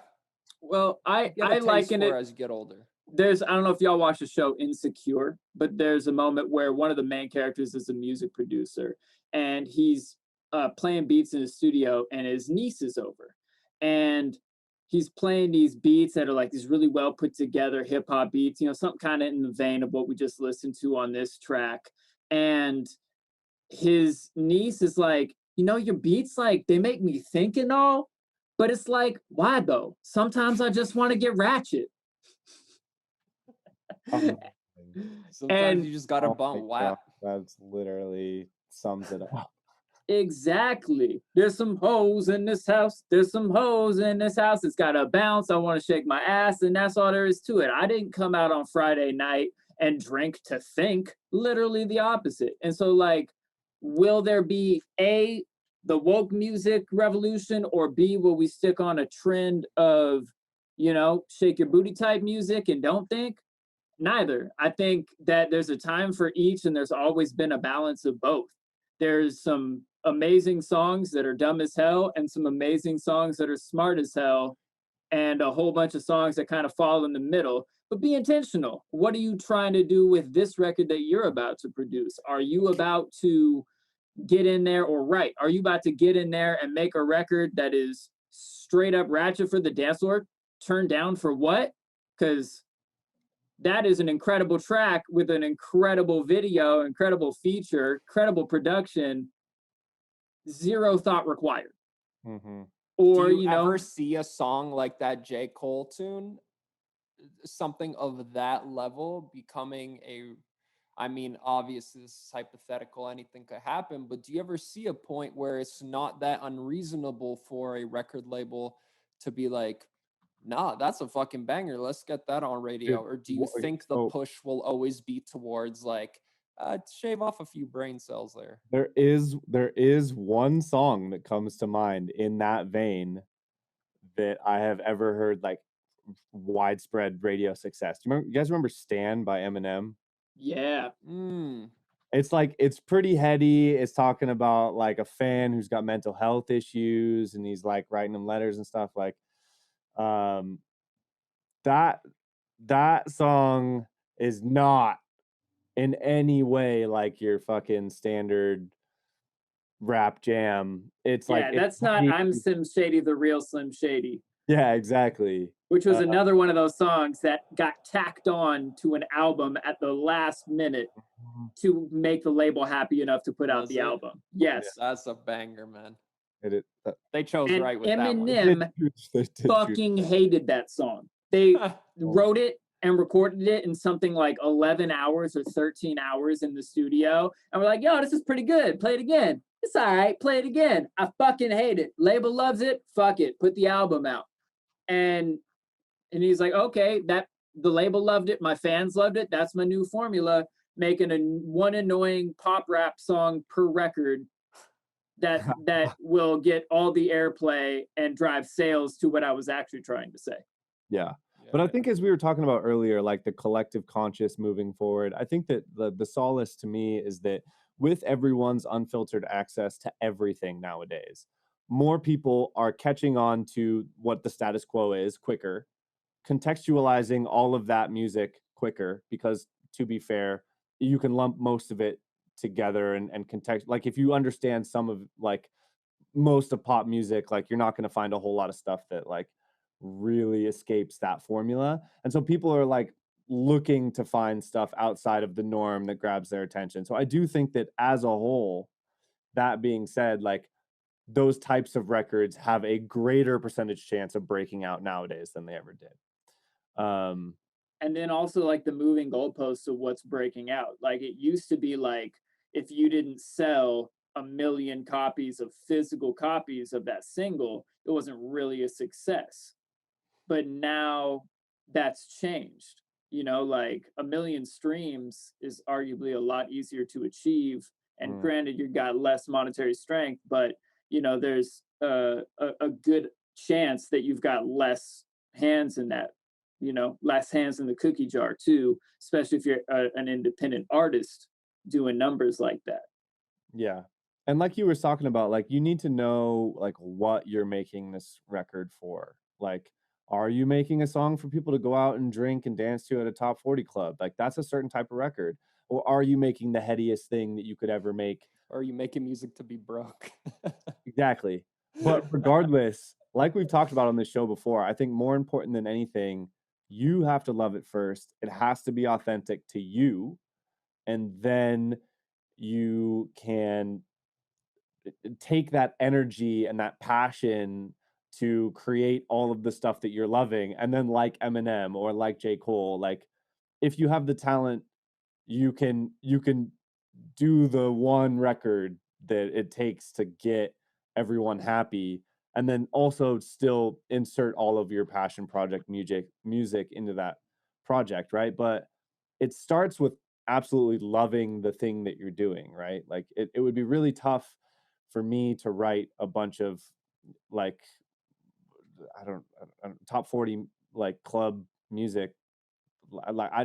Well, I liken liken it as you get older. I don't know if y'all watch the show Insecure, but there's a moment where one of the main characters is a music producer, and he's playing beats in his studio, and his niece is over, and he's playing these beats that are like these really well put together hip hop beats, you know, something kind of in the vein of what we just listened to on this track. And his niece is like, you know, your beats, like, they make me think and all, but it's like, why though? Sometimes I just want to get ratchet. Sometimes you just gotta bump WAP. That's literally sums it up. Exactly. There's some hoes in this house. There's some hoes in this house. It's got to bounce. I want to shake my ass, and that's all there is to it. I didn't come out on Friday night and drink to think. Literally the opposite. And so, like, will there be A, the woke music revolution, or B, will we stick on a trend of, you know, shake your booty type music and don't think? Neither. I think that there's a time for each, and there's always been a balance of both. There's some amazing songs that are dumb as hell and some amazing songs that are smart as hell, and a whole bunch of songs that kind of fall in the middle. But be intentional. What are you trying to do with this record that you're about to produce? Are you about to get in there, or right, are you about to get in there and make a record that is straight up ratchet for the dance floor, turned down for what? Because that is an incredible track with an incredible video, incredible feature, incredible production, zero thought required. Mm-hmm. Or, do you ever see a song like that J. Cole tune, something of that level becoming a, I mean, obviously this is hypothetical, anything could happen, but do you ever see a point where it's not that unreasonable for a record label to be like, nah, that's a fucking banger, let's get that on radio? Or do you think the push will always be towards like, shave off a few brain cells there? There is one song that comes to mind in that vein that I have ever heard like widespread radio success. You guys remember "Stan" by Eminem? Yeah. It's like, it's pretty heady. It's talking about like a fan who's got mental health issues, and he's like writing them letters and stuff. Like, that song is not in any way like your fucking standard rap jam. It's like, that's not I'm Slim Shady, the real Slim Shady. Yeah, exactly. Which was another one of those songs that got tacked on to an album at the last minute to make the label happy enough to put out the album. Yes. That's a banger, man. They chose right with Eminem that one. fucking hated that song. They wrote it and recorded it in something like 11 hours or 13 hours in the studio. And we're like, yo, this is pretty good. Play it again. It's all right. Play it again. I fucking hate it. Label loves it. Fuck it. Put the album out. And he's like, okay, that the label loved it. My fans loved it. That's my new formula. Making one annoying pop rap song per record that will get all the airplay and drive sales to what I was actually trying to say. Yeah. But I think, as we were talking about earlier, like the collective conscious moving forward, I think that the solace to me is that with everyone's unfiltered access to everything nowadays, more people are catching on to what the status quo is quicker, contextualizing all of that music quicker, because to be fair, you can lump most of it together and context. Like, if you understand some of like most of pop music, like you're not going to find a whole lot of stuff that like really escapes that formula. And so people are like looking to find stuff outside of the norm that grabs their attention. So I do think that as a whole, that being said, like those types of records have a greater percentage chance of breaking out nowadays than they ever did. And then also like the moving goalposts of what's breaking out. Like, it used to be like, if you didn't sell 1 million copies of physical copies of that single, it wasn't really a success. But now that's changed. You know, like 1 million streams is arguably a lot easier to achieve. And granted, you've got less monetary strength, but you know, there's a good chance that you've got less hands in that, you know, less hands in the cookie jar too, especially if you're an independent artist doing numbers like that. Yeah. And like you were talking about, like you need to know like what you're making this record for. Like, are you making a song for people to go out and drink and dance to at a top 40 club? Like, that's a certain type of record. Or are you making the headiest thing that you could ever make? Or are you making music to be broke? Exactly. But regardless, like we've talked about on this show before, I think more important than anything, you have to love it first. It has to be authentic to you. And then you can take that energy and that passion to create all of the stuff that you're loving. And then like Eminem or like J. Cole, like if you have the talent, you can do the one record that it takes to get everyone happy, and then also still insert all of your passion project music into that project, right? But it starts with absolutely loving the thing that you're doing, right? Like it would be really tough for me to write a bunch of like I don't top 40 like club music. Like I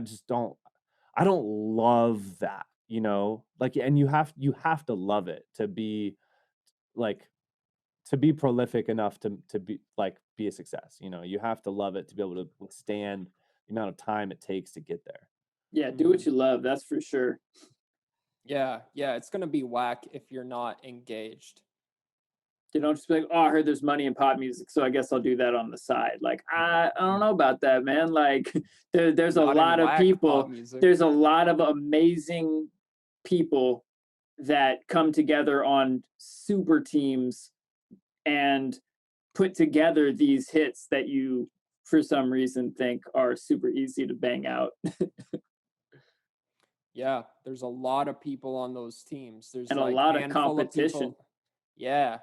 don't love that, you know, like, and you have to love it to be like to be prolific enough to be like be a success. You know, you have to love it to be able to withstand the amount of time it takes to get there. Yeah, do what you love, that's for sure. Yeah, it's gonna be whack if you're not engaged. You don't just be like, oh, I heard there's money in pop music, so I guess I'll do that on the side. Like, I don't know about that, man. Like, there's a lot of people. There's a lot of amazing people that come together on super teams and put together these hits that you, for some reason, think are super easy to bang out. Yeah, there's a lot of people on those teams. There's and like a lot of competition. Yeah.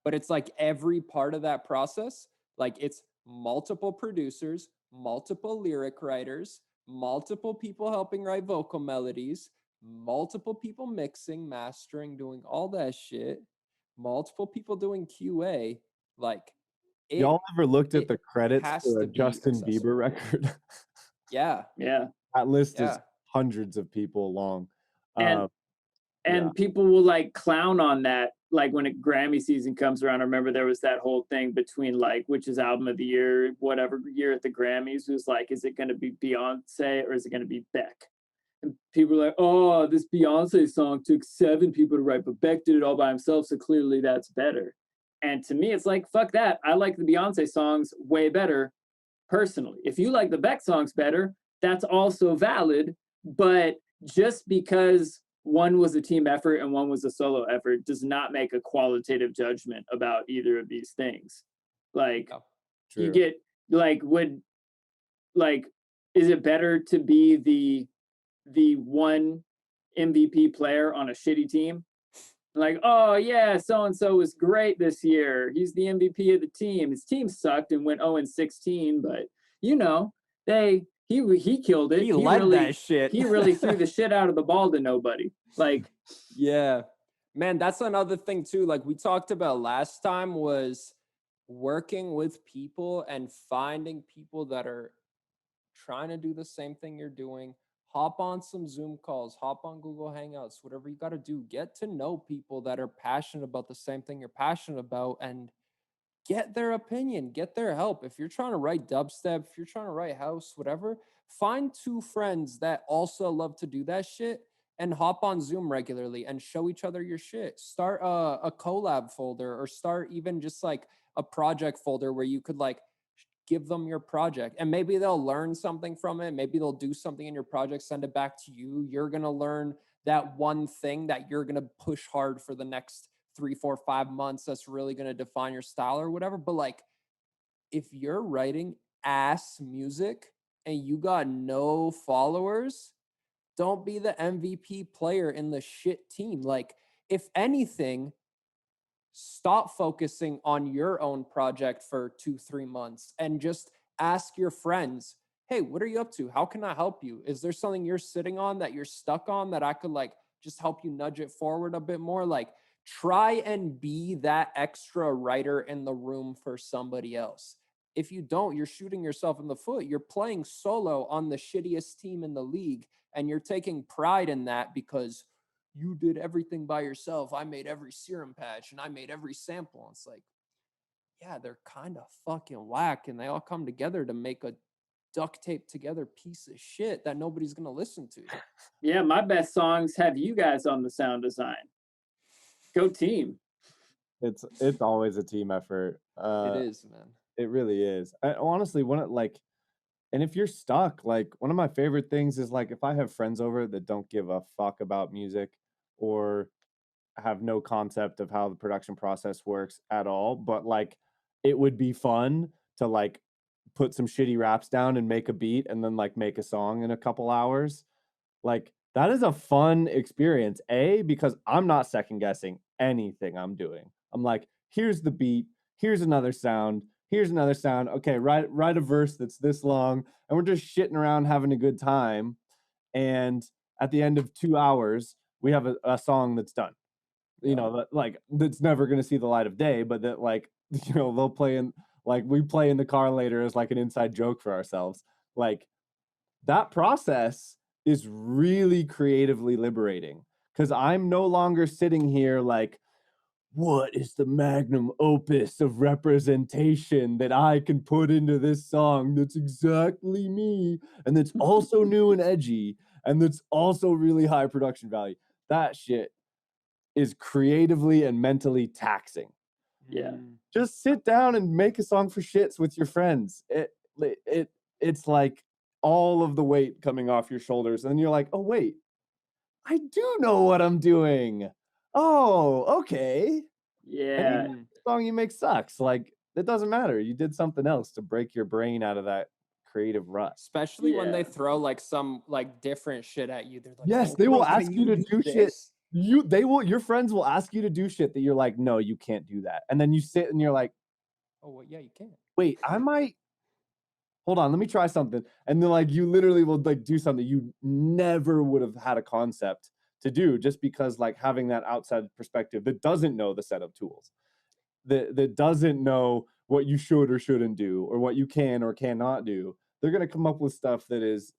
But it's like every part of that process, like it's multiple producers, multiple lyric writers, multiple people helping write vocal melodies, multiple people mixing, mastering, doing all that shit, multiple people doing QA. Like, y'all ever looked at the credits for a Justin Bieber record? Yeah. That list is hundreds of people long. And people will like clown on that, like when a Grammy season comes around. I remember there was that whole thing between like which is album of the year, whatever year at the Grammys, was like, is it going to be Beyonce or is it going to be Beck? And people are like, oh, this Beyonce song took 7 people to write, but Beck did it all by himself, so clearly that's better. And to me, it's like, fuck that. I like the Beyonce songs way better personally. If you like the Beck songs better, that's also valid. But just because one was a team effort and one was a solo effort does not make a qualitative judgment about either of these things. Like, you get like, is it better to be the one MVP player on a shitty team? Like, oh yeah, so and so was great this year, he's the MVP of the team. His team sucked and went 0-16, but you know, he killed it. He led that shit. He really threw the shit out of the ball to nobody. Like, yeah, man, that's another thing too. Like we talked about last time, was working with people and finding people that are trying to do the same thing you're doing. Hop on some Zoom calls, hop on Google Hangouts, whatever you got to do. Get to know people that are passionate about the same thing you're passionate about and get their opinion, get their help. If you're trying to write dubstep, if you're trying to write house, whatever, find 2 friends that also love to do that shit and hop on Zoom regularly and show each other your shit. Start a collab folder, or start even just like a project folder where you could like give them your project and maybe they'll learn something from it. Maybe they'll do something in your project, send it back to you. You're going to learn that one thing that you're going to push hard for the next 3, 4, 5 months. That's really going to define your style or whatever. But like, if you're writing ass music and you got no followers, don't be the MVP player in the shit team. Like, if anything, stop focusing on your own project for 2-3 months and just ask your friends, hey, what are you up to? How can I help you? Is there something you're sitting on that you're stuck on that I could like just help you nudge it forward a bit more? Like, try and be that extra writer in the room for somebody else. If you don't, you're shooting yourself in the foot. You're playing solo on the shittiest team in the league, and you're taking pride in that because you did everything by yourself. I made every serum patch and I made every sample. It's like, yeah, they're kind of fucking whack, and they all come together to make a duct tape together piece of shit that nobody's gonna listen to. Yeah, my best songs have you guys on the sound design. Go team. It's always a team effort. It is, man. It really is. I honestly want to like, and if you're stuck, like one of my favorite things is like if I have friends over that don't give a fuck about music or have no concept of how the production process works at all, but like it would be fun to like put some shitty raps down and make a beat and then like make a song in a couple hours. Like that is a fun experience, because I'm not second guessing anything I'm doing. I'm like, here's the beat, here's another sound, okay, write a verse that's this long, and we're just shitting around having a good time, and at the end of 2 hours we have a song that's done. You know, like that's never going to see the light of day, but that like, you know, they'll play in, like we play in the car later as like an inside joke for ourselves. Like that process is really creatively liberating, because I'm no longer sitting here like, what is the magnum opus of representation that I can put into this song that's exactly me and that's also new and edgy and that's also really high production value. That shit is creatively and mentally taxing. Yeah. Just sit down and make a song for shits with your friends. It's like all of the weight coming off your shoulders, and you're like, oh wait, I do know what I'm doing. Oh, okay. Yeah. And the song you make sucks. Like, it doesn't matter. You did something else to break your brain out of that creative rut. Especially when they throw like some like different shit at you. They're like, yes, oh, they will bro, ask you to do shit. this? Your friends will ask you to do shit that you're like, no, you can't do that. And then you sit and you're like, oh, well, yeah, you can. Wait, I might. Hold on, let me try something. And then like you literally will like do something you never would have had a concept to do, just because like having that outside perspective that doesn't know the set of tools, that doesn't know what you should or shouldn't do or what you can or cannot do. They're gonna come up with stuff that is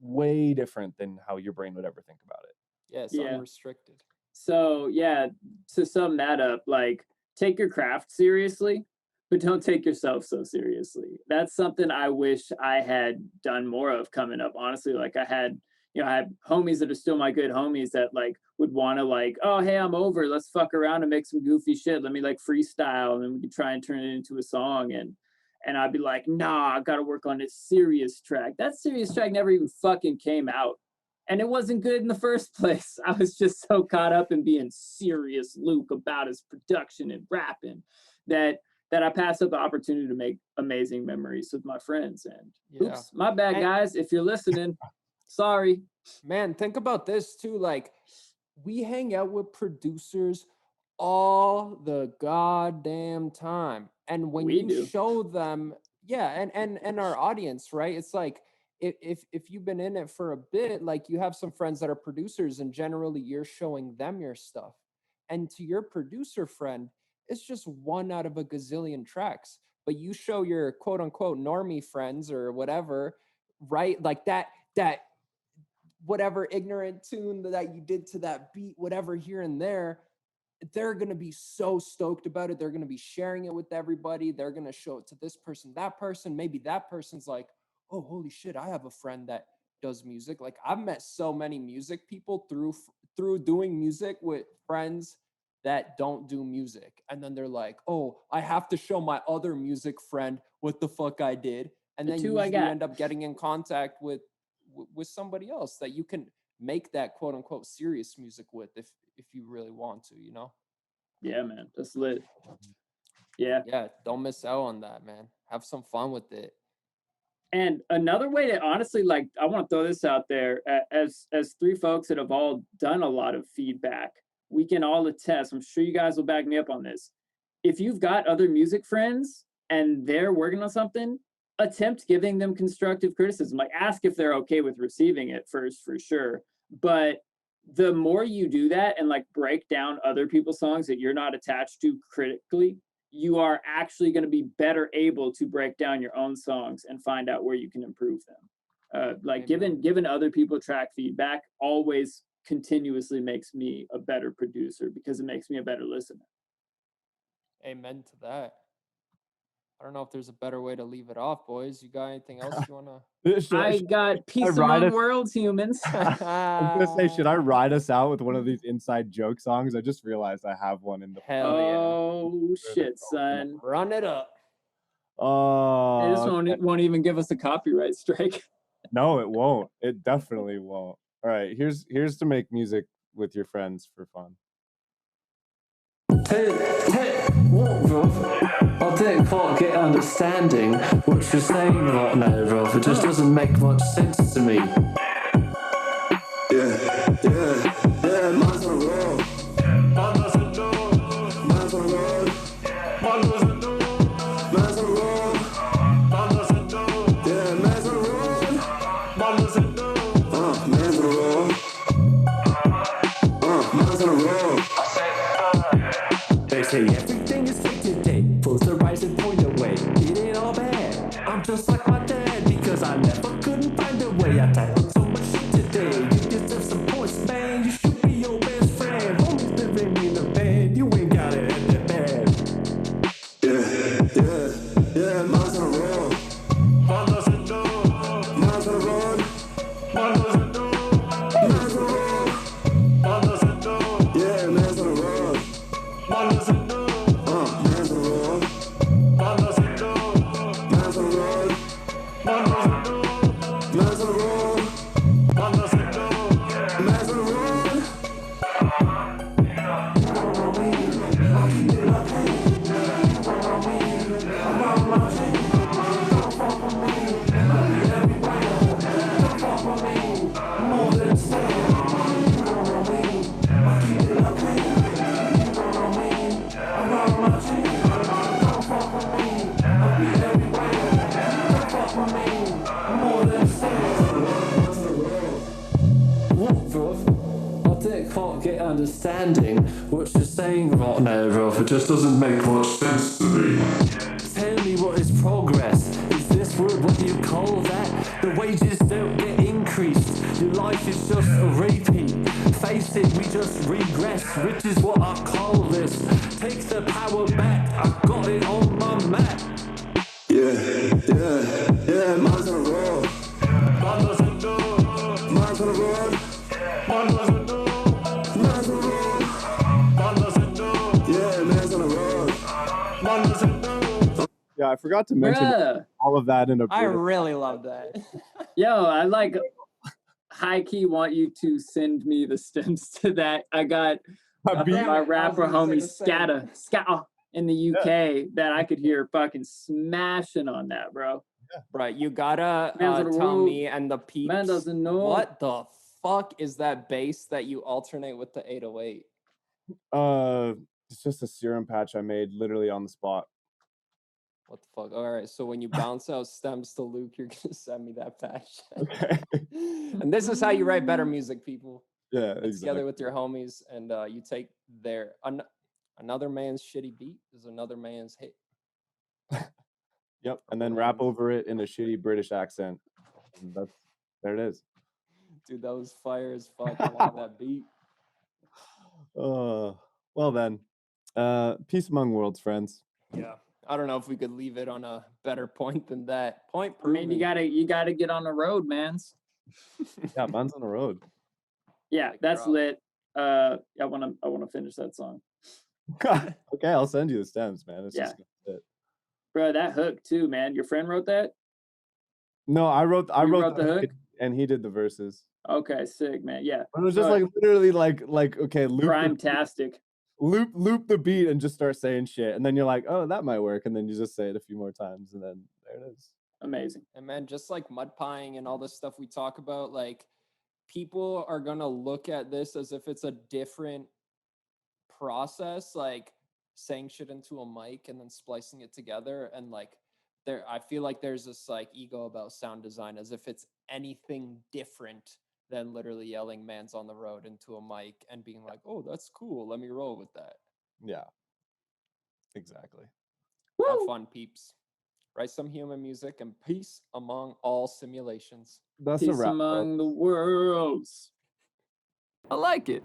way different than how your brain would ever think about it. Yeah, it's unrestricted. So yeah, to sum that up, like take your craft seriously, but don't take yourself so seriously. That's something I wish I had done more of coming up. Honestly, like I had homies that are still my good homies that like would want to like, oh, hey, I'm over. Let's fuck around and make some goofy shit. Let me like freestyle and then we can try and turn it into a song. And I'd be like, nah, I got to work on this serious track. That serious track never even fucking came out. And it wasn't good in the first place. I was just so caught up in being serious Luke about his production and rapping that I passed up the opportunity to make amazing memories with my friends. And oops, my bad, guys. If you're listening, sorry. Man, think about this too. Like, we hang out with producers all the goddamn time. And when you show them, and our audience, right? It's like, if you've been in it for a bit, like you have some friends that are producers and generally you're showing them your stuff. And to your producer friend, it's just one out of a gazillion tracks. But you show your quote unquote normie friends or whatever, right? Like that whatever ignorant tune that you did to that beat, whatever here and there, they're going to be so stoked about it. They're going to be sharing it with everybody. They're going to show it to this person, that person. Maybe that person's like, oh, holy shit, I have a friend that does music. Like I've met so many music people through doing music with friends that don't do music. And then they're like, oh, I have to show my other music friend what the fuck I did. And then you end up getting in contact with somebody else that you can make that quote unquote serious music with if you really want to, you know? Yeah, man, that's lit. Yeah. Yeah, don't miss out on that, man. Have some fun with it. And another way to honestly, like, I want to throw this out there as three folks that have all done a lot of feedback, we can all attest, I'm sure you guys will back me up on this. If you've got other music friends and they're working on something, attempt giving them constructive criticism. Like ask if they're okay with receiving it first, for sure. But the more you do that and like break down other people's songs that you're not attached to critically, you are actually going to be better able to break down your own songs and find out where you can improve them. Like giving other people track feedback always continuously makes me a better producer because it makes me a better listener. Amen to that. I don't know if there's a better way to leave it off, boys. You got anything else you want to? I got peace among worlds, humans. I was going to say, should I ride us out with one of these inside joke songs? I just realized I have one in the... Oh, shit, son. Run it up. Oh. This won't even give us a copyright strike. No, it won't. It definitely won't. All right, here's to make music with your friends for fun. Hey, what, bruv? I didn't quite get understanding what you're saying right now, bruv. It just doesn't make much sense to me. Yeah, mine's on the road. Mine's on the road. Mine's on the road. Mine's on the road. Mine's on the road. Mine's on the road. Yeah, mine's on the road. Mine's on the road. Man's on the road. Mine's on the road. They say everything is fake today. Pulls the rising point away. It ain't all bad. I'm just like my dad because I never couldn't find a way. I type up so much shit today. You deserve some points, man. You should be your best friend. Homies living in a band. You ain't got What, bruv? I can't get understanding what you're saying right now, bruv. It just doesn't make much sense to me. Tell me what is progress? Is this what you call that? The wages don't get increased. Your life is just a repeat. Face it, we just regress, which is what I call this. Take the power back, I got it on my map. Yeah, man's on the road. Man doesn't know. Man's on the road. Man doesn't know. Man's on the road. Man doesn't know. Yeah, man's on the road. Man doesn't know. Yeah, I forgot to mention Bruh. all of that in a I British. really love that. Yo, I like high key want you to send me the stems to that. I got my rapper homie Scatta in the UK that I could hear fucking smashing on that, bro. Right, you gotta Man's on the tell road. me and the peeps. Man doesn't know. What the fuck is that bass that you alternate with the 808? It's just a serum patch I made literally on the spot. What the fuck? All right, so when you bounce out stems to Luke, you're gonna send me that patch. Okay. And this is how you write better music, people. Yeah, Get exactly. together with your homies, and you take their another man's shitty beat is another man's hit. Yep, and then rap over it in a shitty British accent. And there it is. Dude, that was fire as fuck. I love that beat. Well then, peace among worlds, friends. Yeah. I don't know if we could leave it on a better point than that. Point I mean, proven. you gotta get on the road, mans. Yeah, man's on the road. Yeah, Like, that's bro. lit. I wanna finish that song. Okay, I'll send you the stems, man. It's Yeah. just gonna fit. Bro, that hook too, man. Your friend wrote that? No, I wrote You wrote the hook? and he did the verses. Okay, sick, man. Yeah. But it was just Bro, like literally like okay, Crime-tastic. loop the beat and just start saying shit, and then you're like, oh, that might work, and then you just say it a few more times, and then there it is. Amazing. And man, just like mud pieing and all this stuff we talk about, like people are gonna look at this as if it's a different process, like saying shit into a mic and then splicing it together. And like I feel like there's this like ego about sound design as if it's anything different than literally yelling man's on the road into a mic and being like, oh, that's cool, let me roll with that. Yeah, exactly. Have fun, peeps. Write some human music and peace among all simulations. That's a Peace wrap. among the worlds. I like it.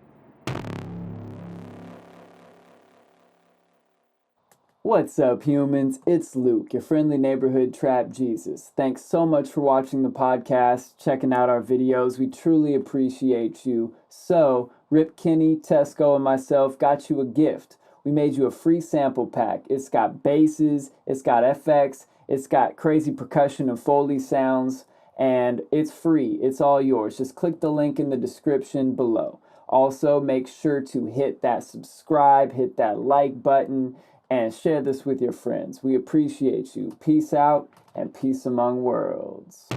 What's up, humans? It's Luke, your friendly neighborhood trap Jesus. Thanks so much for watching the podcast, checking out our videos. We truly appreciate you. So, Rip Kenny, Tesco, and myself got you a gift. We made you a free sample pack. It's got basses, it's got FX, it's got crazy percussion and Foley sounds, and it's free. It's all yours. Just click the link in the description below. Also, make sure to hit that subscribe, hit that like button, and share this with your friends. We appreciate you. Peace out and peace among worlds.